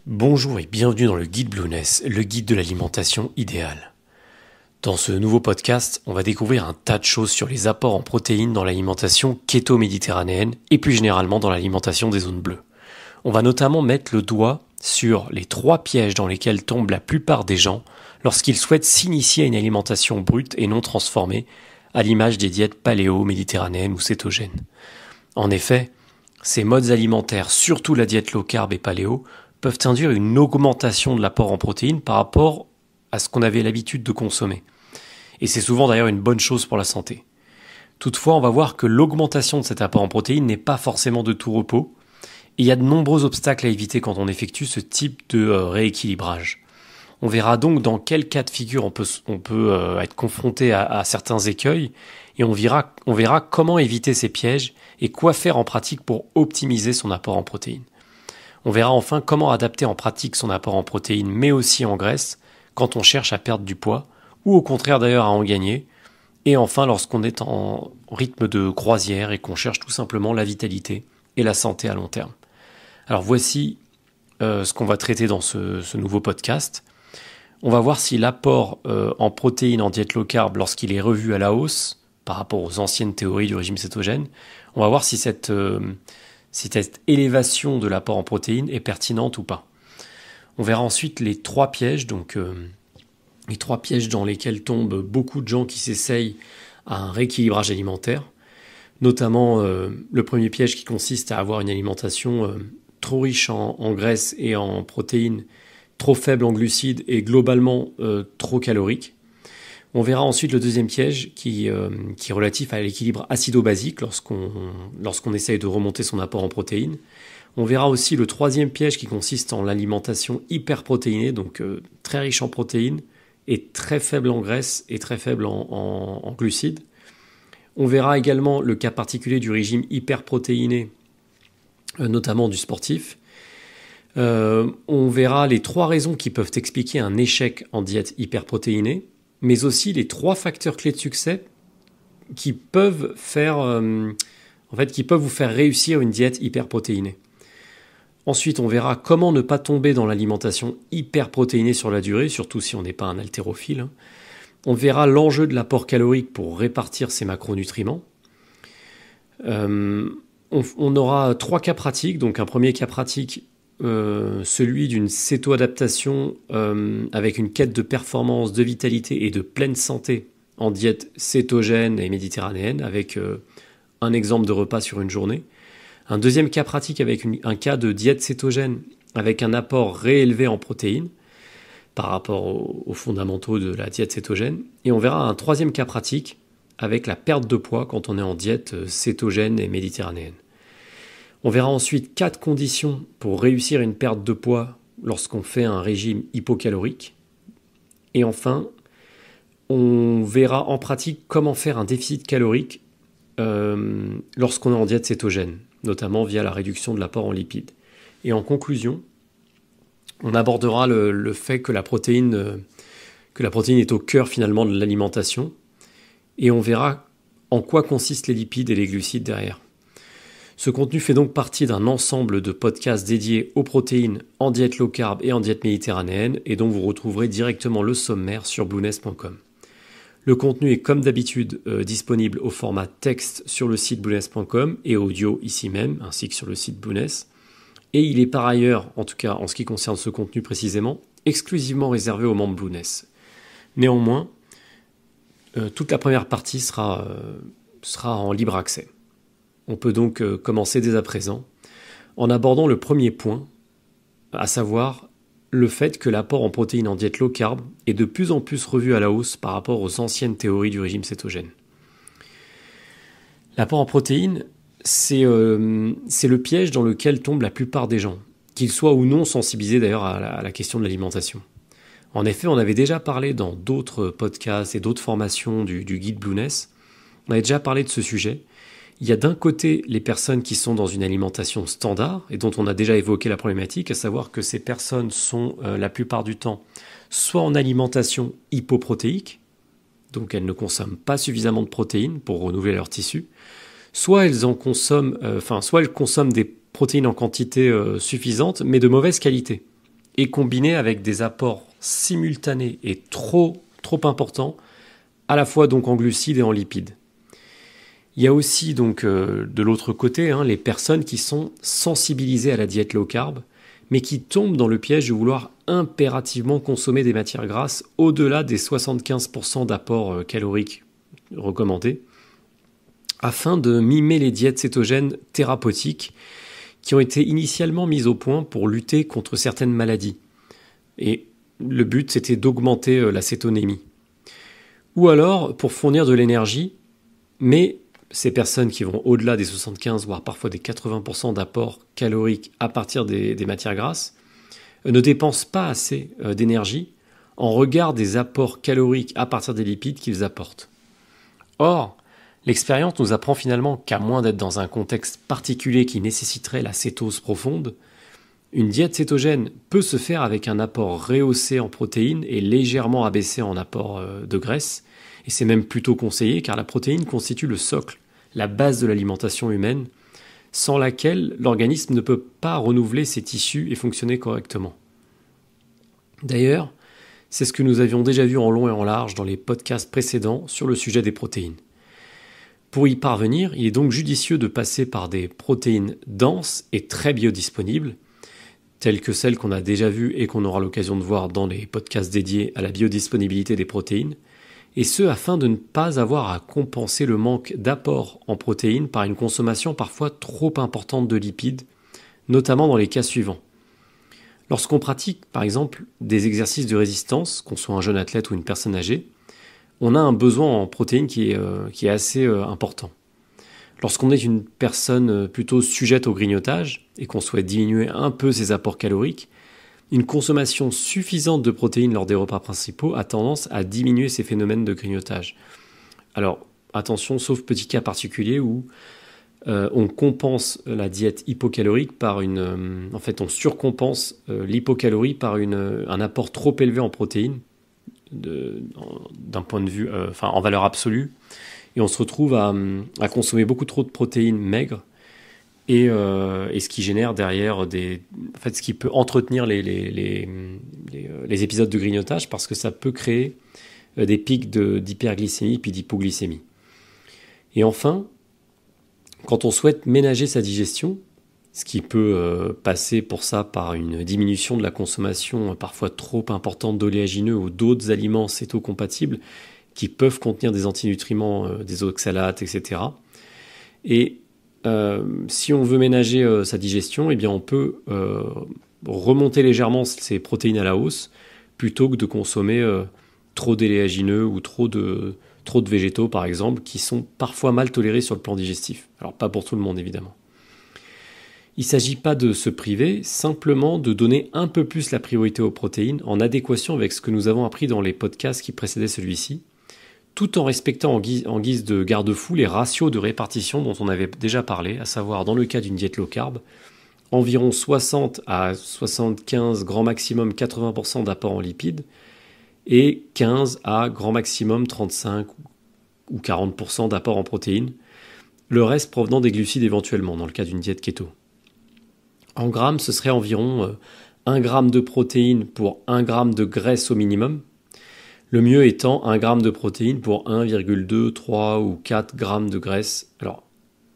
Bonjour et bienvenue dans le guide Blueness, le guide de l'alimentation idéale. Dans ce nouveau podcast, on va découvrir un tas de choses sur les apports en protéines dans l'alimentation keto-méditerranéenne et plus généralement dans l'alimentation des zones bleues. On va notamment mettre le doigt sur les 3 pièges dans lesquels tombent la plupart des gens lorsqu'ils souhaitent s'initier à une alimentation brute et non transformée, à l'image des diètes paléo-méditerranéennes ou cétogènes. En effet, ces modes alimentaires, surtout la diète low carb et paléo, peuvent induire une augmentation de l'apport en protéines par rapport à ce qu'on avait l'habitude de consommer. Et c'est souvent d'ailleurs une bonne chose pour la santé. Toutefois, on va voir que l'augmentation de cet apport en protéines n'est pas forcément de tout repos, et il y a de nombreux obstacles à éviter quand on effectue ce type de rééquilibrage. On verra donc dans quel cas de figure on peut être confronté à certains écueils, et on verra comment éviter ces pièges et quoi faire en pratique pour optimiser son apport en protéines. On verra enfin comment adapter en pratique son apport en protéines, mais aussi en graisse, quand on cherche à perdre du poids, ou au contraire d'ailleurs à en gagner, et enfin lorsqu'on est en rythme de croisière et qu'on cherche tout simplement la vitalité et la santé à long terme. Alors voici ce qu'on va traiter dans ce nouveau podcast. On va voir si l'apport en protéines en diète low carb, lorsqu'il est revu à la hausse par rapport aux anciennes théories du régime cétogène, on va voir si cette élévation de l'apport en protéines est pertinente ou pas. On verra ensuite les 3 pièges, les 3 pièges dans lesquels tombent beaucoup de gens qui s'essayent à un rééquilibrage alimentaire, notamment le premier piège qui consiste à avoir une alimentation trop riche en graisses et en protéines, trop faible en glucides et globalement trop calorique. On verra ensuite le deuxième piège qui est relatif à l'équilibre acido-basique lorsqu'on essaye de remonter son apport en protéines. On verra aussi le troisième piège qui consiste en l'alimentation hyperprotéinée, donc très riche en protéines et très faible en graisse et très faible en glucides. On verra également le cas particulier du régime hyperprotéiné, notamment du sportif. On verra les 3 raisons qui peuvent expliquer un échec en diète hyperprotéinée, mais aussi les 3 facteurs clés de succès qui peuvent vous faire réussir une diète hyperprotéinée. Ensuite, on verra comment ne pas tomber dans l'alimentation hyperprotéinée sur la durée, surtout si on n'est pas un haltérophile. On verra l'enjeu de l'apport calorique pour répartir ces macronutriments. On aura 3 cas pratiques. Donc un premier cas pratique, celui d'une céto-adaptation avec une quête de performance, de vitalité et de pleine santé en diète cétogène et méditerranéenne avec un exemple de repas sur une journée. Un deuxième cas pratique avec un cas de diète cétogène avec un apport réélevé en protéines par rapport aux fondamentaux de la diète cétogène. Et on verra un troisième cas pratique avec la perte de poids quand on est en diète cétogène et méditerranéenne. On verra ensuite 4 conditions pour réussir une perte de poids lorsqu'on fait un régime hypocalorique. Et enfin, on verra en pratique comment faire un déficit calorique lorsqu'on est en diète cétogène, notamment via la réduction de l'apport en lipides. Et en conclusion, on abordera le fait que la protéine est au cœur finalement de l'alimentation, et on verra en quoi consistent les lipides et les glucides derrière. Ce contenu fait donc partie d'un ensemble de podcasts dédiés aux protéines en diète low carb et en diète méditerranéenne et dont vous retrouverez directement le sommaire sur blueness.com. Le contenu est comme d'habitude disponible au format texte sur le site blueness.com et audio ici même, ainsi que sur le site Blueness. Et il est par ailleurs, en tout cas en ce qui concerne ce contenu précisément, exclusivement réservé aux membres Blueness. Néanmoins, toute la première partie sera en libre accès. On peut donc commencer dès à présent en abordant le premier point, à savoir le fait que l'apport en protéines en diète low carb est de plus en plus revu à la hausse par rapport aux anciennes théories du régime cétogène. L'apport en protéines, c'est le piège dans lequel tombent la plupart des gens, qu'ils soient ou non sensibilisés d'ailleurs à la question de l'alimentation. En effet, on avait déjà parlé dans d'autres podcasts et d'autres formations du guide Blueness, on avait déjà parlé de ce sujet. Il y a d'un côté les personnes qui sont dans une alimentation standard et dont on a déjà évoqué la problématique, à savoir que ces personnes sont la plupart du temps soit en alimentation hypoprotéique, donc elles ne consomment pas suffisamment de protéines pour renouveler leur tissu, soit elles consomment des protéines en quantité suffisante mais de mauvaise qualité. et combiné avec des apports simultanés et trop importants, à la fois donc en glucides et en lipides. Il y a aussi donc de l'autre côté les personnes qui sont sensibilisées à la diète low carb, mais qui tombent dans le piège de vouloir impérativement consommer des matières grasses au-delà des 75% d'apport calorique recommandés, afin de mimer les diètes cétogènes thérapeutiques qui ont été initialement mises au point pour lutter contre certaines maladies. Et le but, c'était d'augmenter la cétonémie. Ou alors pour fournir de l'énergie, mais ces personnes qui vont au-delà des 75, voire parfois des 80% d'apport calorique à partir des matières grasses, ne dépensent pas assez d'énergie en regard des apports caloriques à partir des lipides qu'ils apportent. Or, l'expérience nous apprend finalement qu'à moins d'être dans un contexte particulier qui nécessiterait la cétose profonde, une diète cétogène peut se faire avec un apport rehaussé en protéines et légèrement abaissé en apport de graisse, et c'est même plutôt conseillé car la protéine constitue le socle, la base de l'alimentation humaine, sans laquelle l'organisme ne peut pas renouveler ses tissus et fonctionner correctement. D'ailleurs, c'est ce que nous avions déjà vu en long et en large dans les podcasts précédents sur le sujet des protéines. Pour y parvenir, il est donc judicieux de passer par des protéines denses et très biodisponibles, telles que celles qu'on a déjà vues et qu'on aura l'occasion de voir dans les podcasts dédiés à la biodisponibilité des protéines, et ce afin de ne pas avoir à compenser le manque d'apport en protéines par une consommation parfois trop importante de lipides, notamment dans les cas suivants. Lorsqu'on pratique, par exemple, des exercices de résistance, qu'on soit un jeune athlète ou une personne âgée, on a un besoin en protéines qui est assez important. Lorsqu'on est une personne plutôt sujette au grignotage et qu'on souhaite diminuer un peu ses apports caloriques, une consommation suffisante de protéines lors des repas principaux a tendance à diminuer ces phénomènes de grignotage. Alors, attention, sauf petit cas particulier où on compense la diète hypocalorique par on surcompense l'hypocalorie par un apport trop élevé en protéines, d'un point de vue, en valeur absolue, et on se retrouve à consommer beaucoup trop de protéines maigres, et ce qui génère derrière ce qui peut entretenir les épisodes de grignotage, parce que ça peut créer des pics d'hyperglycémie puis d'hypoglycémie. Et enfin, quand on souhaite ménager sa digestion, ce qui peut passer pour ça par une diminution de la consommation parfois trop importante d'oléagineux ou d'autres aliments cétocompatibles qui peuvent contenir des antinutriments, des oxalates, etc. Et si on veut ménager sa digestion, eh bien on peut remonter légèrement ces protéines à la hausse plutôt que de consommer trop d'éléagineux ou trop de végétaux, par exemple, qui sont parfois mal tolérés sur le plan digestif. Alors pas pour tout le monde, évidemment. Il ne s'agit pas de se priver, simplement de donner un peu plus la priorité aux protéines en adéquation avec ce que nous avons appris dans les podcasts qui précédaient celui-ci, tout en respectant en guise de garde-fou les ratios de répartition dont on avait déjà parlé, à savoir dans le cas d'une diète low carb, environ 60 à 75 grand maximum 80% d'apport en lipides et 15 à grand maximum 35 ou 40% d'apport en protéines, le reste provenant des glucides éventuellement dans le cas d'une diète keto. En grammes, ce serait environ 1 gramme de protéines pour 1 gramme de graisse au minimum. Le mieux étant 1 gramme de protéines pour 1,2, 3 ou 4 grammes de graisse. Alors,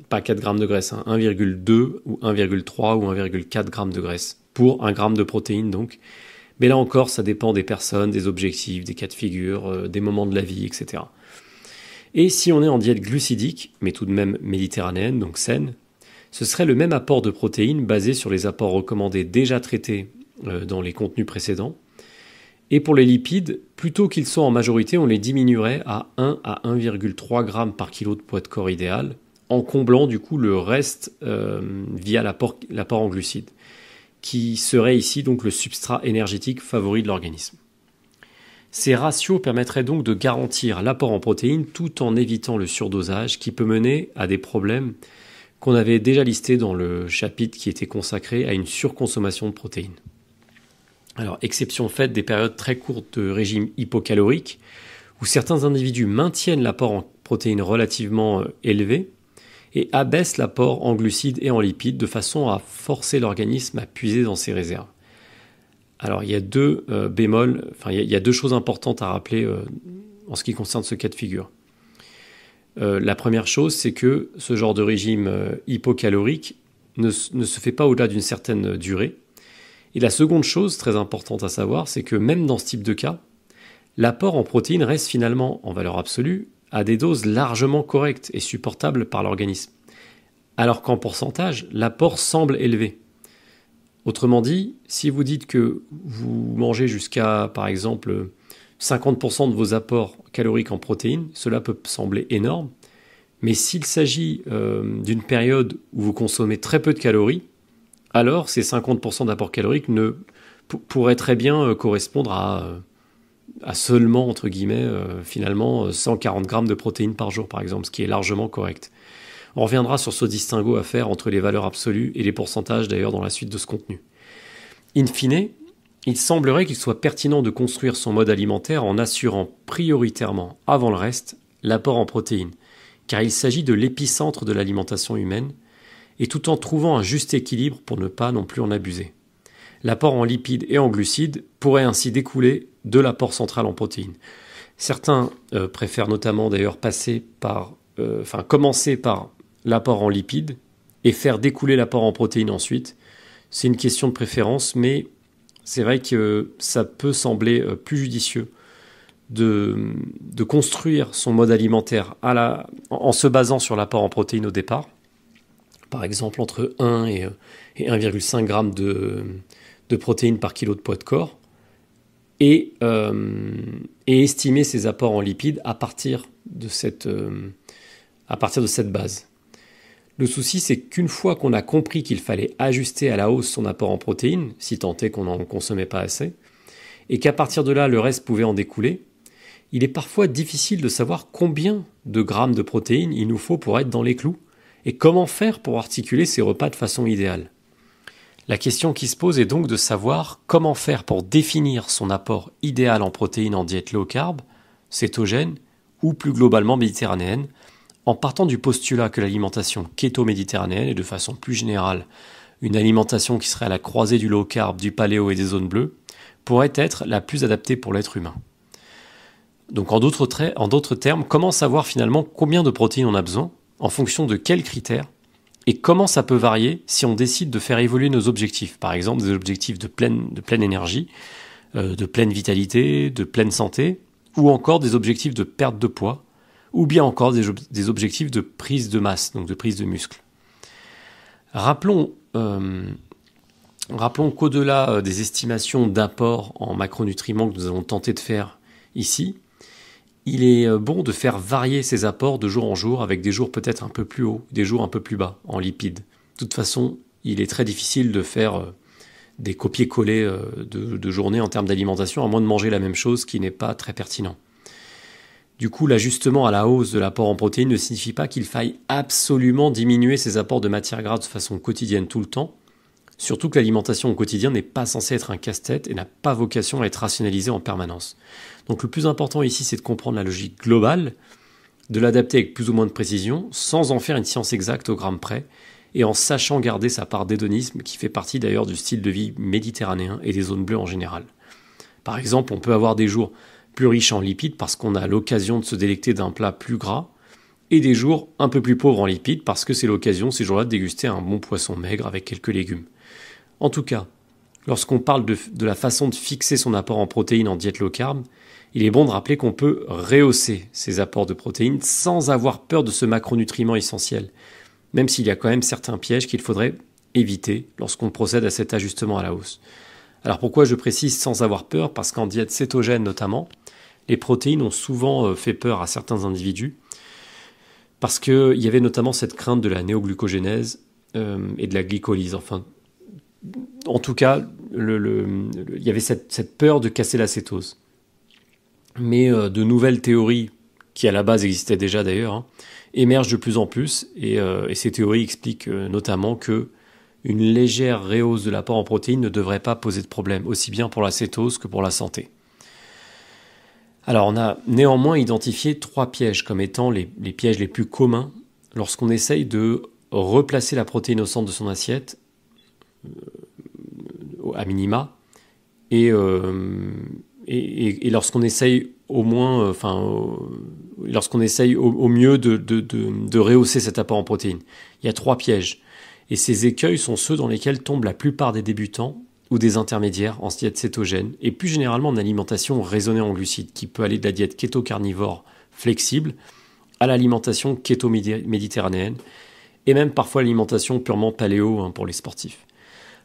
pas 4 grammes de graisse, 1,2 ou 1,3 ou 1,4 grammes de graisse pour 1 gramme de protéines donc. Mais là encore, ça dépend des personnes, des objectifs, des cas de figure, des moments de la vie, etc. Et si on est en diète glucidique, mais tout de même méditerranéenne, donc saine, ce serait le même apport de protéines basé sur les apports recommandés déjà traités dans les contenus précédents. Et pour les lipides, plutôt qu'ils soient en majorité, on les diminuerait à 1 à 1,3 g par kilo de poids de corps idéal, en comblant du coup le reste via l'apport en glucides, qui serait ici donc le substrat énergétique favori de l'organisme. Ces ratios permettraient donc de garantir l'apport en protéines tout en évitant le surdosage qui peut mener à des problèmes qu'on avait déjà listés dans le chapitre qui était consacré à une surconsommation de protéines. Alors, exception faite des périodes très courtes de régime hypocalorique, où certains individus maintiennent l'apport en protéines relativement élevé et abaissent l'apport en glucides et en lipides de façon à forcer l'organisme à puiser dans ses réserves. Alors il y a deux bémols, enfin il y a deux choses importantes à rappeler en ce qui concerne ce cas de figure. La première chose, c'est que ce genre de régime hypocalorique ne se fait pas au-delà d'une certaine durée. Et la seconde chose très importante à savoir, c'est que même dans ce type de cas, l'apport en protéines reste finalement, en valeur absolue, à des doses largement correctes et supportables par l'organisme. Alors qu'en pourcentage, l'apport semble élevé. Autrement dit, si vous dites que vous mangez jusqu'à, par exemple, 50% de vos apports caloriques en protéines, cela peut sembler énorme, mais s'il s'agit d'une période où vous consommez très peu de calories, alors ces 50% d'apport calorique pourraient très bien correspondre à seulement, entre guillemets, finalement, 140 grammes de protéines par jour, par exemple, ce qui est largement correct. On reviendra sur ce distinguo à faire entre les valeurs absolues et les pourcentages, d'ailleurs, dans la suite de ce contenu. In fine, il semblerait qu'il soit pertinent de construire son mode alimentaire en assurant prioritairement, avant le reste, l'apport en protéines, car il s'agit de l'épicentre de l'alimentation humaine, et tout en trouvant un juste équilibre pour ne pas non plus en abuser. L'apport en lipides et en glucides pourrait ainsi découler de l'apport central en protéines. Certains préfèrent notamment d'ailleurs commencer par l'apport en lipides et faire découler l'apport en protéines ensuite. C'est une question de préférence, mais c'est vrai que ça peut sembler plus judicieux de construire son mode alimentaire en se basant sur l'apport en protéines au départ, par exemple entre 1 et 1,5 g de protéines par kilo de poids de corps, et estimer ses apports en lipides à partir de cette base. Le souci, c'est qu'une fois qu'on a compris qu'il fallait ajuster à la hausse son apport en protéines, si tant est qu'on n'en consommait pas assez, et qu'à partir de là, le reste pouvait en découler, il est parfois difficile de savoir combien de grammes de protéines il nous faut pour être dans les clous, et comment faire pour articuler ces repas de façon idéale. La question qui se pose est donc de savoir comment faire pour définir son apport idéal en protéines en diète low carb, cétogène ou plus globalement méditerranéenne, en partant du postulat que l'alimentation keto-méditerranéenne et de façon plus générale une alimentation qui serait à la croisée du low carb, du paléo et des zones bleues, pourrait être la plus adaptée pour l'être humain. Donc en d'autres termes, comment savoir finalement combien de protéines on a besoin, en fonction de quels critères, et comment ça peut varier si on décide de faire évoluer nos objectifs. Par exemple, des objectifs de pleine énergie, de pleine vitalité, de pleine santé, ou encore des objectifs de perte de poids, ou bien encore des objectifs de prise de masse, donc de prise de muscle. Rappelons qu'au-delà des estimations d'apport en macronutriments que nous allons tenter de faire ici, il est bon de faire varier ces apports de jour en jour avec des jours peut-être un peu plus hauts, des jours un peu plus bas en lipides. De toute façon, il est très difficile de faire des copier-coller de journée en termes d'alimentation, à moins de manger la même chose, qui n'est pas très pertinent. Du coup, l'ajustement à la hausse de l'apport en protéines ne signifie pas qu'il faille absolument diminuer ses apports de matières grasses de façon quotidienne tout le temps, surtout que l'alimentation au quotidien n'est pas censée être un casse-tête et n'a pas vocation à être rationalisée en permanence. Donc le plus important ici, c'est de comprendre la logique globale, de l'adapter avec plus ou moins de précision, sans en faire une science exacte au gramme près, et en sachant garder sa part d'hédonisme, qui fait partie d'ailleurs du style de vie méditerranéen et des zones bleues en général. Par exemple, on peut avoir des jours plus riches en lipides parce qu'on a l'occasion de se délecter d'un plat plus gras, et des jours un peu plus pauvres en lipides parce que c'est l'occasion ces jours-là de déguster un bon poisson maigre avec quelques légumes. En tout cas, lorsqu'on parle de la façon de fixer son apport en protéines en diète low carb, il est bon de rappeler qu'on peut rehausser ses apports de protéines sans avoir peur de ce macronutriment essentiel, même s'il y a quand même certains pièges qu'il faudrait éviter lorsqu'on procède à cet ajustement à la hausse. Alors pourquoi je précise sans avoir peur? Parce qu'en diète cétogène notamment, les protéines ont souvent fait peur à certains individus, parce qu'il y avait notamment cette crainte de la néoglucogénèse et de la glycolyse. Enfin, en tout cas, il y avait cette peur de casser la cétose. Mais de nouvelles théories, qui à la base existaient déjà d'ailleurs, émergent de plus en plus, et ces théories expliquent notamment que une légère rehausse de l'apport en protéines ne devrait pas poser de problème, aussi bien pour la cétose que pour la santé. Alors on a néanmoins identifié 3 pièges comme étant les pièges les plus communs lorsqu'on essaye de replacer la protéine au centre de son assiette, à minima, Et lorsqu'on essaye au moins, lorsqu'on essaye au mieux de rehausser cet apport en protéines, il y a 3 pièges. Et ces écueils sont ceux dans lesquels tombent la plupart des débutants ou des intermédiaires en diète cétogène, et plus généralement en alimentation raisonnée en glucides, qui peut aller de la diète kéto-carnivore flexible à l'alimentation kéto-méditerranéenne, et même parfois l'alimentation purement paléo pour les sportifs.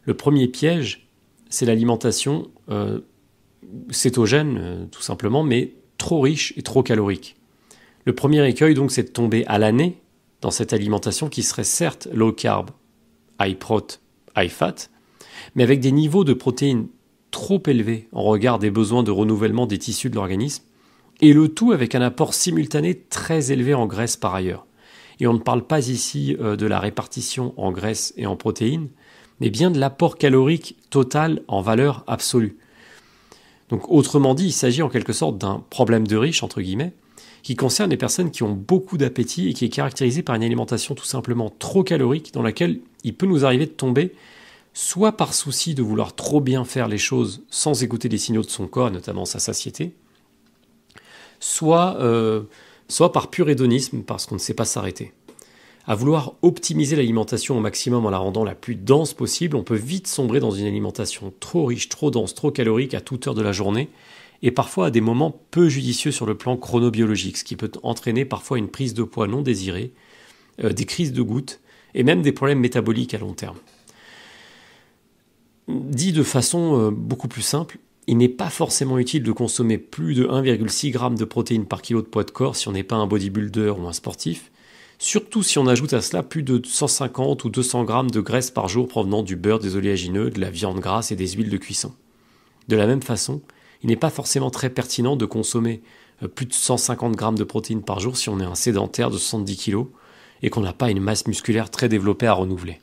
Le premier piège, c'est l'alimentation cétogène, tout simplement, mais trop riche et trop calorique. Le premier écueil, donc, c'est de tomber à l'année dans cette alimentation qui serait certes low carb, high prot, high fat, mais avec des niveaux de protéines trop élevés en regard des besoins de renouvellement des tissus de l'organisme, et le tout avec un apport simultané très élevé en graisse par ailleurs. Et on ne parle pas ici de la répartition en graisse et en protéines, mais bien de l'apport calorique total en valeur absolue. Donc autrement dit, il s'agit en quelque sorte d'un problème de riche, entre guillemets, qui concerne les personnes qui ont beaucoup d'appétit et qui est caractérisée par une alimentation tout simplement trop calorique dans laquelle il peut nous arriver de tomber soit par souci de vouloir trop bien faire les choses sans écouter les signaux de son corps, notamment sa satiété, soit par pur hédonisme parce qu'on ne sait pas s'arrêter. À vouloir optimiser l'alimentation au maximum en la rendant la plus dense possible, on peut vite sombrer dans une alimentation trop riche, trop dense, trop calorique à toute heure de la journée, et parfois à des moments peu judicieux sur le plan chronobiologique, ce qui peut entraîner parfois une prise de poids non désirée, des crises de goutte, et même des problèmes métaboliques à long terme. Dit de façon beaucoup plus simple, il n'est pas forcément utile de consommer plus de 1,6 g de protéines par kilo de poids de corps si on n'est pas un bodybuilder ou un sportif, surtout si on ajoute à cela plus de 150 ou 200 g de graisse par jour provenant du beurre, des oléagineux, de la viande grasse et des huiles de cuisson. De la même façon, il n'est pas forcément très pertinent de consommer plus de 150 g de protéines par jour si on est un sédentaire de 70 kg et qu'on n'a pas une masse musculaire très développée à renouveler.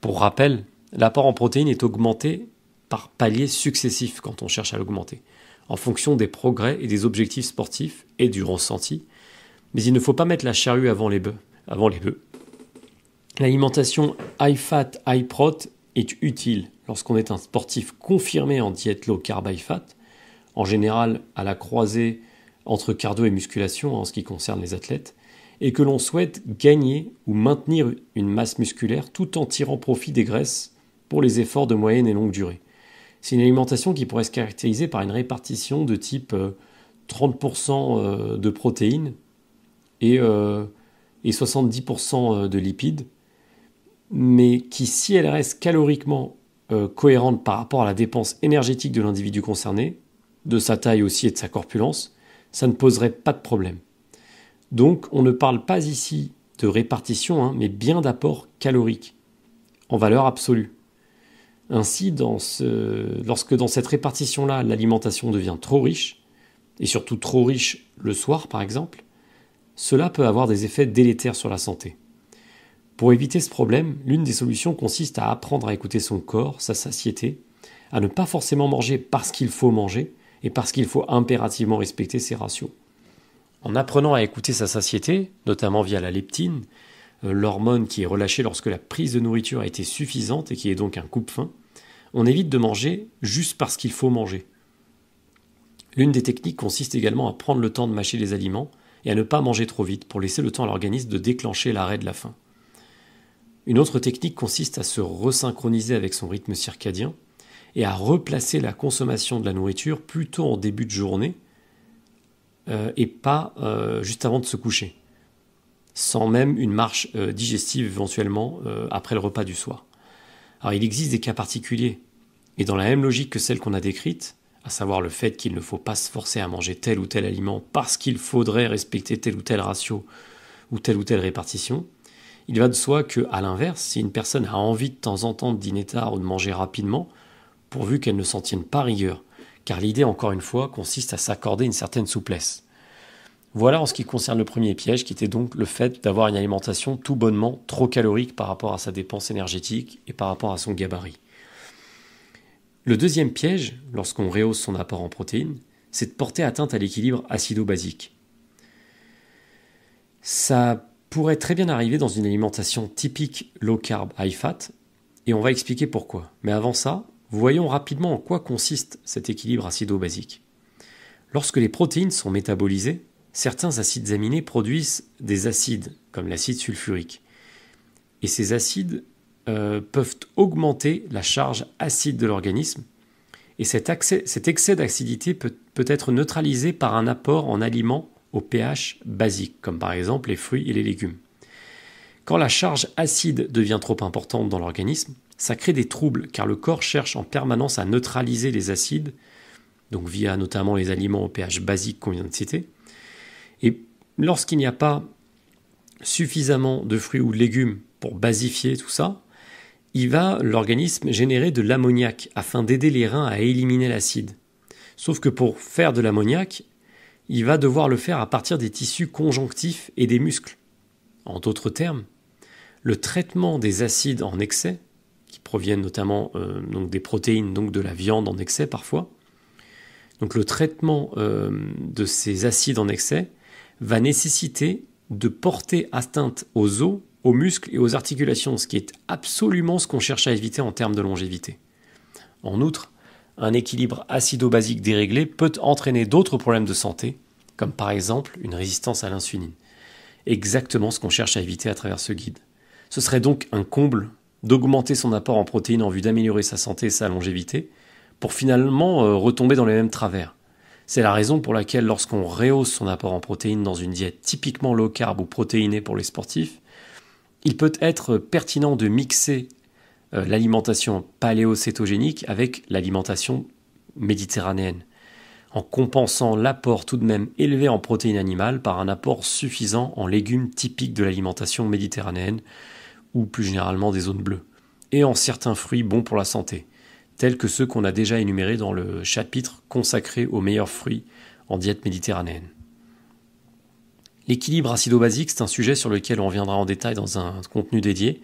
Pour rappel, l'apport en protéines est augmenté par paliers successifs quand on cherche à l'augmenter, en fonction des progrès et des objectifs sportifs et du ressenti. Mais il ne faut pas mettre la charrue avant les bœufs. L'alimentation high fat, high prot est utile lorsqu'on est un sportif confirmé en diète low carb high fat, en général à la croisée entre cardio et musculation en ce qui concerne les athlètes, et que l'on souhaite gagner ou maintenir une masse musculaire tout en tirant profit des graisses pour les efforts de moyenne et longue durée. C'est une alimentation qui pourrait se caractériser par une répartition de type 30% de protéines et 70% de lipides, mais qui, si elle reste caloriquement cohérente par rapport à la dépense énergétique de l'individu concerné, de sa taille aussi et de sa corpulence, ça ne poserait pas de problème. Donc on ne parle pas ici de répartition, mais bien d'apport calorique, en valeur absolue. Ainsi, lorsque dans cette répartition-là, l'alimentation devient trop riche, et surtout trop riche le soir par exemple, cela peut avoir des effets délétères sur la santé. Pour éviter ce problème, l'une des solutions consiste à apprendre à écouter son corps, sa satiété, à ne pas forcément manger parce qu'il faut manger, et parce qu'il faut impérativement respecter ses ratios. En apprenant à écouter sa satiété, notamment via la leptine, l'hormone qui est relâchée lorsque la prise de nourriture a été suffisante et qui est donc un coupe-faim, on évite de manger juste parce qu'il faut manger. L'une des techniques consiste également à prendre le temps de mâcher les aliments et à ne pas manger trop vite pour laisser le temps à l'organisme de déclencher l'arrêt de la faim. Une autre technique consiste à se resynchroniser avec son rythme circadien et à replacer la consommation de la nourriture plutôt en début de journée et pas juste avant de se coucher, sans même une marche digestive éventuellement après le repas du soir. Alors il existe des cas particuliers, et dans la même logique que celle qu'on a décrite, à savoir le fait qu'il ne faut pas se forcer à manger tel ou tel aliment parce qu'il faudrait respecter tel ou tel ratio ou telle répartition, il va de soi qu'à l'inverse, si une personne a envie de temps en temps de dîner tard ou de manger rapidement, pourvu qu'elle ne s'en tienne pas rigueur, car l'idée, encore une fois, consiste à s'accorder une certaine souplesse. Voilà en ce qui concerne le premier piège, qui était donc le fait d'avoir une alimentation tout bonnement trop calorique par rapport à sa dépense énergétique et par rapport à son gabarit. Le deuxième piège, lorsqu'on rehausse son apport en protéines, c'est de porter atteinte à l'équilibre acido-basique. Ça pourrait très bien arriver dans une alimentation typique low carb, high fat, et on va expliquer pourquoi. Mais avant ça, Voyons rapidement en quoi consiste cet équilibre acido-basique. Lorsque les protéines sont métabolisées, certains acides aminés produisent des acides, comme l'acide sulfurique. Et ces acides peuvent augmenter la charge acide de l'organisme. Et cet excès d'acidité peut être neutralisé par un apport en aliments au pH basique, comme par exemple les fruits et les légumes. Quand la charge acide devient trop importante dans l'organisme, ça crée des troubles, car le corps cherche en permanence à neutraliser les acides, donc via notamment les aliments au pH basique qu'on vient de citer. Et lorsqu'il n'y a pas suffisamment de fruits ou de légumes pour basifier tout ça, l'organisme générer de l'ammoniac afin d'aider les reins à éliminer l'acide. Sauf que pour faire de l'ammoniac, il va devoir le faire à partir des tissus conjonctifs et des muscles. En d'autres termes, le traitement des acides en excès, qui proviennent notamment donc des protéines, donc de la viande en excès parfois, donc le traitement de ces acides en excès va nécessiter de porter atteinte aux os, aux muscles et aux articulations, ce qui est absolument ce qu'on cherche à éviter en termes de longévité. En outre, un équilibre acido-basique déréglé peut entraîner d'autres problèmes de santé, comme par exemple une résistance à l'insuline. Exactement ce qu'on cherche à éviter à travers ce guide. Ce serait donc un comble d'augmenter son apport en protéines en vue d'améliorer sa santé et sa longévité, pour finalement retomber dans les mêmes travers. C'est la raison pour laquelle lorsqu'on rehausse son apport en protéines dans une diète typiquement low carb ou protéinée pour les sportifs, il peut être pertinent de mixer l'alimentation paléocétogénique avec l'alimentation méditerranéenne, en compensant l'apport tout de même élevé en protéines animales par un apport suffisant en légumes typiques de l'alimentation méditerranéenne, ou plus généralement des zones bleues, et en certains fruits bons pour la santé, tels que ceux qu'on a déjà énumérés dans le chapitre consacré aux meilleurs fruits en diète méditerranéenne. L'équilibre acido-basique, c'est un sujet sur lequel on reviendra en détail dans un contenu dédié,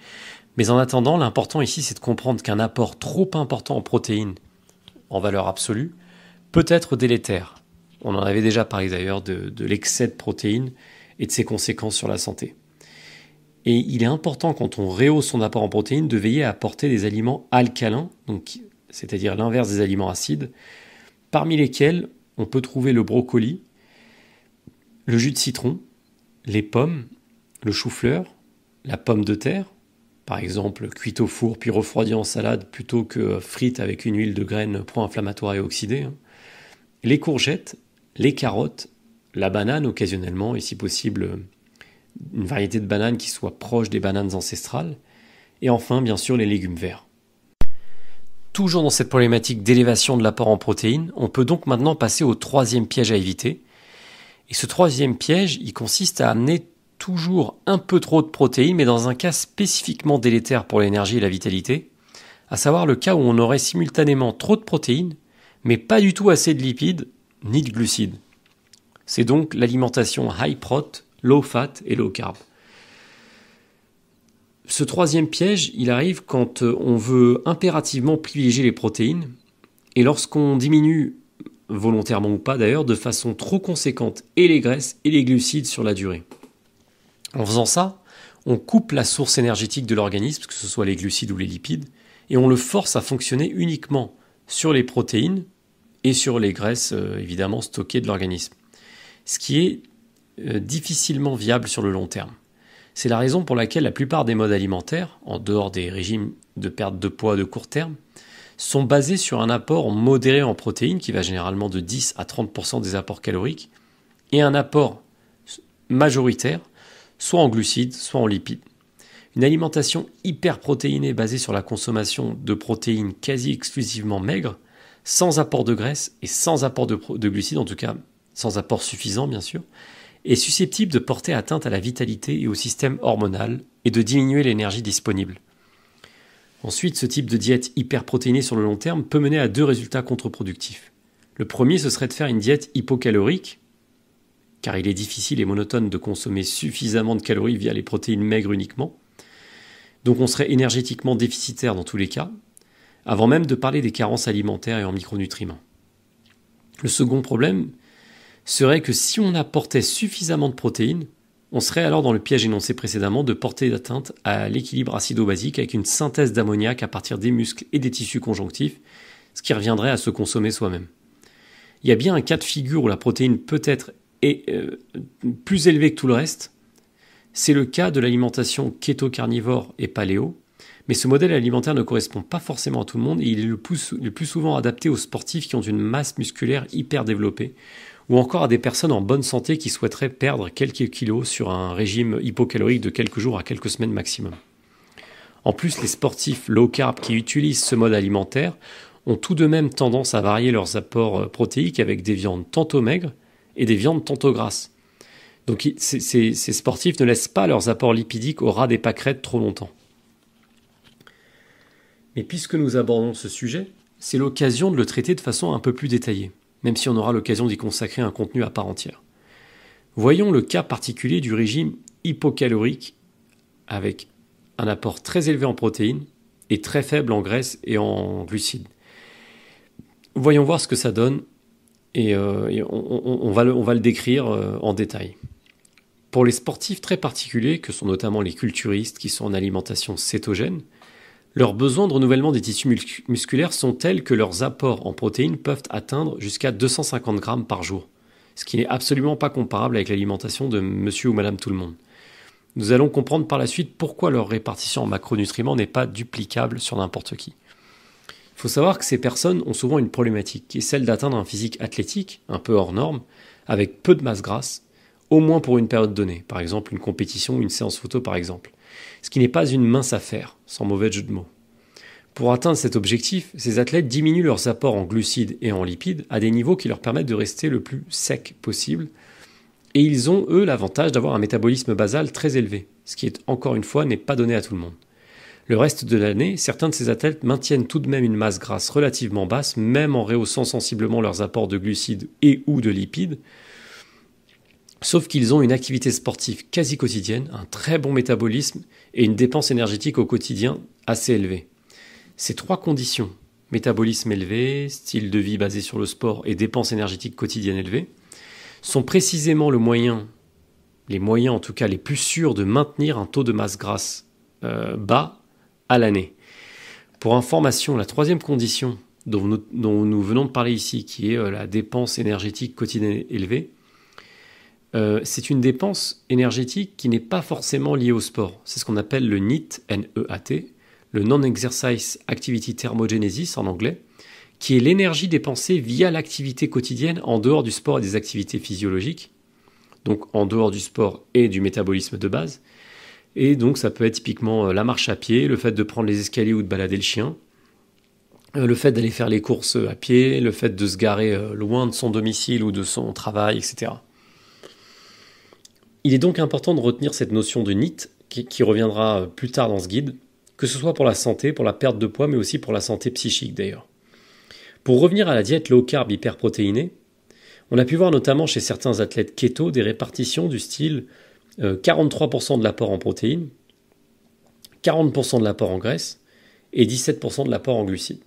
mais en attendant, l'important ici, c'est de comprendre qu'un apport trop important en protéines, en valeur absolue, peut être délétère. On en avait déjà parlé d'ailleurs de l'excès de protéines et de ses conséquences sur la santé. Et il est important, quand on rehausse son apport en protéines, de veiller à apporter des aliments alcalins, donc c'est-à-dire l'inverse des aliments acides, parmi lesquels on peut trouver le brocoli, le jus de citron, les pommes, le chou-fleur, la pomme de terre, par exemple cuite au four puis refroidie en salade plutôt que frite avec une huile de graines pro-inflammatoire et oxydée, les courgettes, les carottes, la banane occasionnellement et si possible une variété de bananes qui soit proche des bananes ancestrales, et enfin bien sûr les légumes verts. Toujours dans cette problématique d'élévation de l'apport en protéines, on peut donc maintenant passer au troisième piège à éviter. Et ce troisième piège, il consiste à amener toujours un peu trop de protéines, mais dans un cas spécifiquement délétère pour l'énergie et la vitalité, à savoir le cas où on aurait simultanément trop de protéines, mais pas du tout assez de lipides ni de glucides. C'est donc l'alimentation high prot, low fat et low carb. Ce troisième piège, il arrive quand on veut impérativement privilégier les protéines et lorsqu'on diminue, volontairement ou pas d'ailleurs, de façon trop conséquente et les graisses et les glucides sur la durée. En faisant ça, on coupe la source énergétique de l'organisme, que ce soit les glucides ou les lipides, et on le force à fonctionner uniquement sur les protéines et sur les graisses évidemment stockées de l'organisme. Ce qui est difficilement viable sur le long terme. C'est la raison pour laquelle la plupart des modes alimentaires, en dehors des régimes de perte de poids de court terme, sont basés sur un apport modéré en protéines qui va généralement de 10 à 30% des apports caloriques et un apport majoritaire soit en glucides, soit en lipides. Une alimentation hyperprotéinée basée sur la consommation de protéines quasi exclusivement maigres, sans apport de graisse et sans apport de glucides, en tout cas sans apport suffisant bien sûr, est susceptible de porter atteinte à la vitalité et au système hormonal et de diminuer l'énergie disponible. Ensuite, ce type de diète hyperprotéinée sur le long terme peut mener à deux résultats contre-productifs. Le premier, ce serait de faire une diète hypocalorique, car il est difficile et monotone de consommer suffisamment de calories via les protéines maigres uniquement. Donc on serait énergétiquement déficitaire dans tous les cas, avant même de parler des carences alimentaires et en micronutriments. Le second problème serait que si on apportait suffisamment de protéines, On serait alors dans le piège énoncé précédemment de porter atteinte à l'équilibre acido-basique avec une synthèse d'ammoniac à partir des muscles et des tissus conjonctifs, ce qui reviendrait à se consommer soi-même. Il y a bien un cas de figure où la protéine peut être plus élevée que tout le reste. C'est le cas de l'alimentation kéto-carnivore et paléo, mais ce modèle alimentaire ne correspond pas forcément à tout le monde et il est le plus souvent adapté aux sportifs qui ont une masse musculaire hyper développée, ou encore à des personnes en bonne santé qui souhaiteraient perdre quelques kilos sur un régime hypocalorique de quelques jours à quelques semaines maximum. En plus, les sportifs low carb qui utilisent ce mode alimentaire ont tout de même tendance à varier leurs apports protéiques avec des viandes tantôt maigres et des viandes tantôt grasses. Donc ces sportifs ne laissent pas leurs apports lipidiques au ras des pâquerettes trop longtemps. Mais puisque nous abordons ce sujet, c'est l'occasion de le traiter de façon un peu plus détaillée, même si on aura l'occasion d'y consacrer un contenu à part entière. Voyons le cas particulier du régime hypocalorique avec un apport très élevé en protéines et très faible en graisse et en glucides. Voyons voir ce que ça donne et on va le décrire en détail. Pour les sportifs très particuliers, que sont notamment les culturistes qui sont en alimentation cétogène, leurs besoins de renouvellement des tissus musculaires sont tels que leurs apports en protéines peuvent atteindre jusqu'à 250 grammes par jour, ce qui n'est absolument pas comparable avec l'alimentation de monsieur ou madame tout le monde. Nous allons comprendre par la suite pourquoi leur répartition en macronutriments n'est pas duplicable sur n'importe qui. Il faut savoir que ces personnes ont souvent une problématique, qui est celle d'atteindre un physique athlétique, un peu hors norme, avec peu de masse grasse, au moins pour une période donnée, par exemple une compétition ou une séance photo par exemple, ce qui n'est pas une mince affaire, sans mauvais jeu de mots. Pour atteindre cet objectif, ces athlètes diminuent leurs apports en glucides et en lipides à des niveaux qui leur permettent de rester le plus sec possible, et ils ont, eux, l'avantage d'avoir un métabolisme basal très élevé, ce qui, encore une fois, n'est pas donné à tout le monde. Le reste de l'année, certains de ces athlètes maintiennent tout de même une masse grasse relativement basse, même en rehaussant sensiblement leurs apports de glucides et ou de lipides, sauf qu'ils ont une activité sportive quasi quotidienne, un très bon métabolisme et une dépense énergétique au quotidien assez élevée. Ces trois conditions, métabolisme élevé, style de vie basé sur le sport et dépense énergétique quotidienne élevée, sont précisément les moyens en tout cas les plus sûrs de maintenir un taux de masse grasse bas à l'année. Pour information, la troisième condition dont nous venons de parler ici, qui est la dépense énergétique quotidienne élevée, c'est une dépense énergétique qui n'est pas forcément liée au sport. C'est ce qu'on appelle le NEAT, N-E-A-T, le Non-Exercise Activity Thermogenesis en anglais, qui est l'énergie dépensée via l'activité quotidienne en dehors du sport et des activités physiologiques, donc en dehors du sport et du métabolisme de base. Et donc ça peut être typiquement la marche à pied, le fait de prendre les escaliers ou de balader le chien, le fait d'aller faire les courses à pied, le fait de se garer loin de son domicile ou de son travail, etc. Il est donc important de retenir cette notion de NEAT qui reviendra plus tard dans ce guide, que ce soit pour la santé, pour la perte de poids, mais aussi pour la santé psychique d'ailleurs. Pour revenir à la diète low carb hyperprotéinée, on a pu voir notamment chez certains athlètes keto des répartitions du style 43% de l'apport en protéines, 40% de l'apport en graisse et 17% de l'apport en glucides.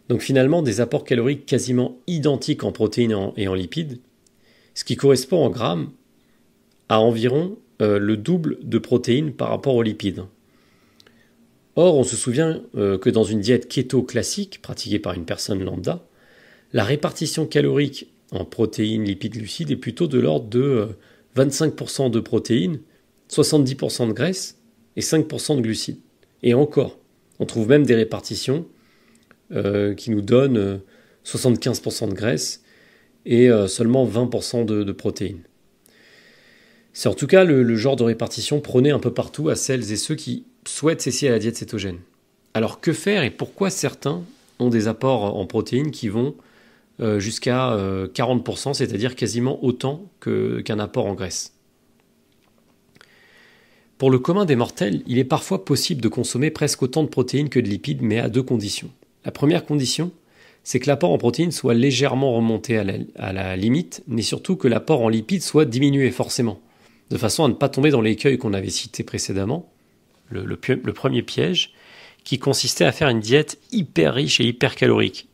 Donc finalement des apports caloriques quasiment identiques en protéines et en lipides, ce qui correspond en grammes à environ le double de protéines par rapport aux lipides. Or, on se souvient que dans une diète keto classique, pratiquée par une personne lambda, la répartition calorique en protéines, lipides, glucides est plutôt de l'ordre de 25% de protéines, 70% de graisse et 5% de glucides. Et encore, on trouve même des répartitions qui nous donnent 75% de graisse et seulement 20% de protéines. C'est en tout cas le genre de répartition prôné un peu partout à celles et ceux qui souhaitent s'essayer à la diète cétogène. Alors que faire et pourquoi certains ont des apports en protéines qui vont jusqu'à 40%, c'est-à-dire quasiment autant qu'un apport en graisse. Pour le commun des mortels, il est parfois possible de consommer presque autant de protéines que de lipides, mais à deux conditions. La première condition, c'est que l'apport en protéines soit légèrement remonté à la limite, mais surtout que l'apport en lipides soit diminué forcément, de façon à ne pas tomber dans l'écueil qu'on avait cité précédemment, le premier piège, qui consistait à faire une diète hyper riche et hyper calorique.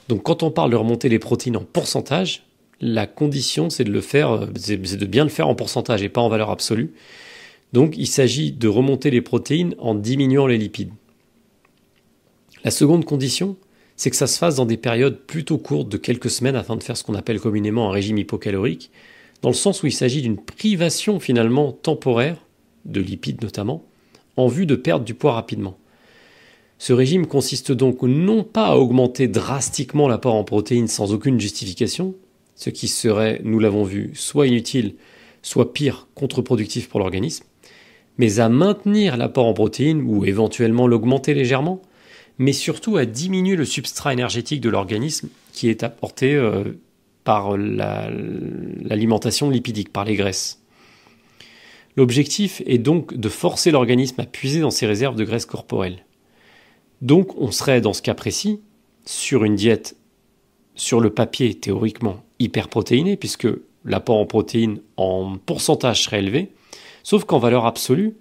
Donc quand on parle de remonter les protéines en pourcentage, la condition, c'est de le faire, c'est de bien le faire en pourcentage et pas en valeur absolue. Donc, il s'agit de remonter les protéines en diminuant les lipides. La seconde condition, c'est que ça se fasse dans des périodes plutôt courtes de quelques semaines afin de faire ce qu'on appelle communément un régime hypocalorique, dans le sens où il s'agit d'une privation finalement temporaire, de lipides notamment, en vue de perdre du poids rapidement. Ce régime consiste donc non pas à augmenter drastiquement l'apport en protéines sans aucune justification, ce qui serait, nous l'avons vu, soit inutile, soit pire, contre-productif pour l'organisme, mais à maintenir l'apport en protéines ou éventuellement l'augmenter légèrement, mais surtout à diminuer le substrat énergétique de l'organisme qui est apporté par l'alimentation lipidique, par les graisses. L'objectif est donc de forcer l'organisme à puiser dans ses réserves de graisse corporelle. Donc on serait dans ce cas précis sur une diète sur le papier théoriquement hyperprotéinée, puisque l'apport en protéines en pourcentage serait élevé, sauf qu'en valeur absolue,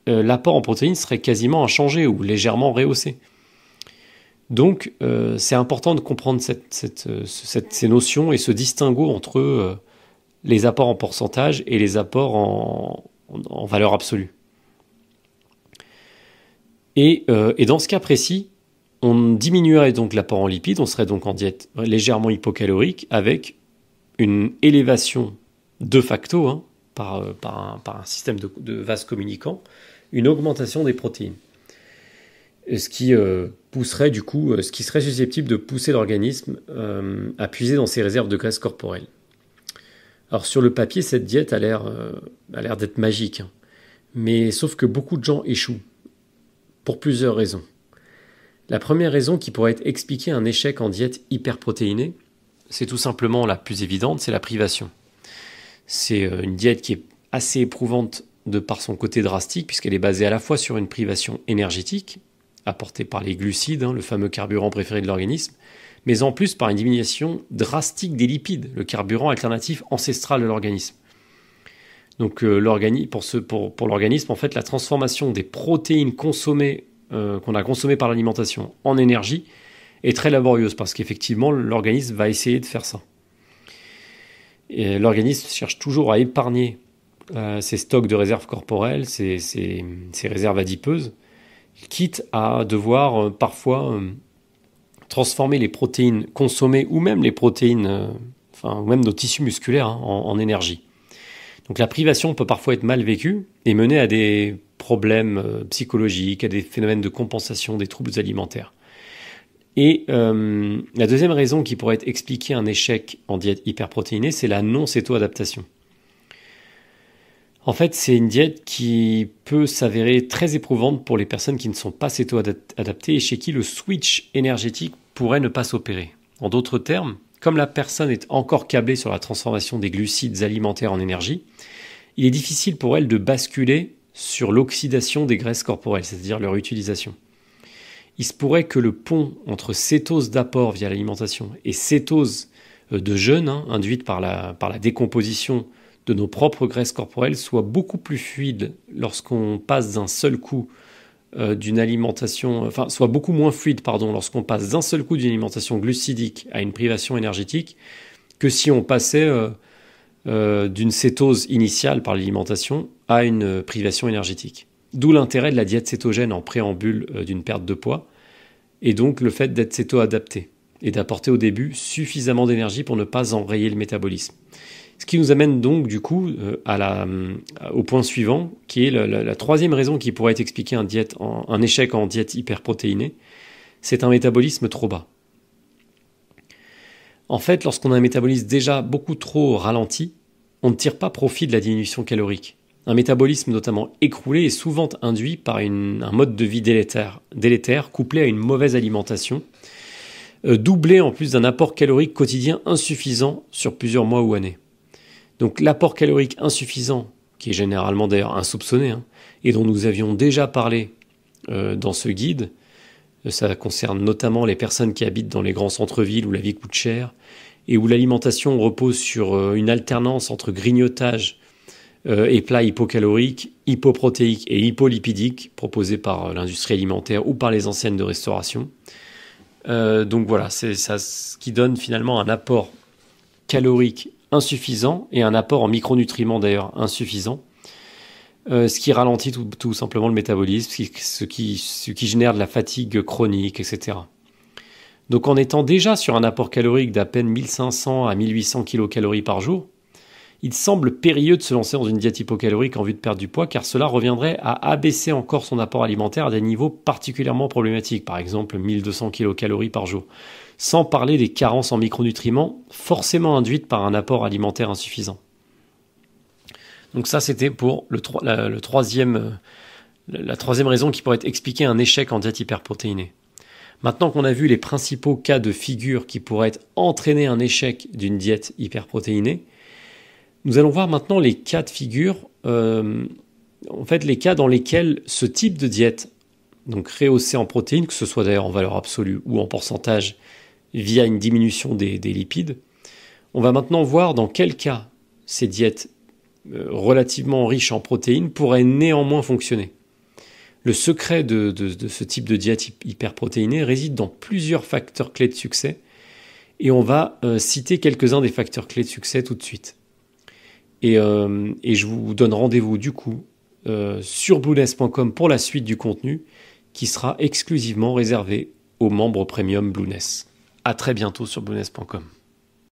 l'apport en protéines serait quasiment inchangé ou légèrement rehaussé. Donc c'est important de comprendre ces notions et ce distinguo entre les apports en pourcentage et les apports en valeur absolue. Et dans ce cas précis, on diminuerait donc l'apport en lipides, on serait donc en diète légèrement hypocalorique avec une élévation de facto, par un système de vases communicants, une augmentation des protéines. Ce qui pousserait du coup, ce qui serait susceptible de pousser l'organisme à puiser dans ses réserves de graisse corporelle. Alors sur le papier, cette diète a l'air d'être magique, mais sauf que beaucoup de gens échouent, pour plusieurs raisons. La première raison qui pourrait expliquer un échec en diète hyperprotéinée, c'est tout simplement la plus évidente, c'est la privation. C'est une diète qui est assez éprouvante de par son côté drastique, puisqu'elle est basée à la fois sur une privation énergétique, apportée par les glucides, le fameux carburant préféré de l'organisme, mais en plus par une diminution drastique des lipides, le carburant alternatif ancestral de l'organisme. Donc pour l'organisme, en fait, la transformation des protéines consommées, qu'on a consommées par l'alimentation en énergie est très laborieuse, parce qu'effectivement, l'organisme va essayer de faire ça. Et l'organisme cherche toujours à épargner ses stocks de réserves corporelles, ses réserves adipeuses, quitte à devoir parfois transformer les protéines consommées ou même les protéines, ou même nos tissus musculaires en énergie. Donc la privation peut parfois être mal vécue et mener à des problèmes psychologiques, à des phénomènes de compensation, des troubles alimentaires. Et la deuxième raison qui pourrait expliquer un échec en diète hyperprotéinée, c'est la non-céto-adaptation. En fait, c'est une diète qui peut s'avérer très éprouvante pour les personnes qui ne sont pas céto-adaptées et chez qui le switch énergétique pourrait ne pas s'opérer. En d'autres termes, comme la personne est encore câblée sur la transformation des glucides alimentaires en énergie, il est difficile pour elle de basculer sur l'oxydation des graisses corporelles, c'est-à-dire leur utilisation. Il se pourrait que le pont entre cétose d'apport via l'alimentation et cétose de jeûne, induite par la décomposition de nos propres graisses corporelles, soit beaucoup plus fluide lorsqu'on passe d'un seul coup d'une alimentation, soit beaucoup moins fluide, lorsqu'on passe d'un seul coup d'une alimentation glucidique à une privation énergétique, que si on passait d'une cétose initiale par l'alimentation à une privation énergétique. D'où l'intérêt de la diète cétogène en préambule d'une perte de poids, et donc le fait d'être céto-adapté et d'apporter au début suffisamment d'énergie pour ne pas enrayer le métabolisme. Ce qui nous amène donc du coup au point suivant, qui est la troisième raison qui pourrait expliquer un échec en diète hyperprotéinée, c'est un métabolisme trop bas. En fait, lorsqu'on a un métabolisme déjà beaucoup trop ralenti, on ne tire pas profit de la diminution calorique. Un métabolisme notamment écroulé est souvent induit par un mode de vie délétère couplé à une mauvaise alimentation, doublé en plus d'un apport calorique quotidien insuffisant sur plusieurs mois ou années. Donc l'apport calorique insuffisant, qui est généralement d'ailleurs insoupçonné, et dont nous avions déjà parlé dans ce guide, ça concerne notamment les personnes qui habitent dans les grands centres-villes où la vie coûte cher, et où l'alimentation repose sur une alternance entre grignotage et plats hypocaloriques, hypoprotéiques et hypolipidiques proposés par l'industrie alimentaire ou par les enseignes de restauration. Donc voilà, c'est ça ce qui donne finalement un apport calorique insuffisant et un apport en micronutriments d'ailleurs insuffisant, ce qui ralentit tout simplement le métabolisme, ce qui génère de la fatigue chronique, etc. Donc en étant déjà sur un apport calorique d'à peine 1500 à 1800 kcal par jour, il semble périlleux de se lancer dans une diète hypocalorique en vue de perdre du poids, car cela reviendrait à abaisser encore son apport alimentaire à des niveaux particulièrement problématiques, par exemple 1200 kcal par jour, sans parler des carences en micronutriments forcément induites par un apport alimentaire insuffisant. Donc ça, c'était pour la troisième raison qui pourrait expliquer un échec en diète hyperprotéinée. Maintenant qu'on a vu les principaux cas de figure qui pourraient entraîner un échec d'une diète hyperprotéinée, nous allons voir maintenant les cas de figure, les cas dans lesquels ce type de diète, donc rehaussée en protéines, que ce soit d'ailleurs en valeur absolue ou en pourcentage via une diminution des lipides, on va maintenant voir dans quel cas ces diètes relativement riches en protéines pourraient néanmoins fonctionner. Le secret de ce type de diète hyperprotéinée réside dans plusieurs facteurs clés de succès, et on va citer quelques-uns des facteurs clés de succès tout de suite. Et je vous donne rendez-vous du coup sur blueness.com pour la suite du contenu qui sera exclusivement réservé aux membres premium Blueness. À très bientôt sur blueness.com.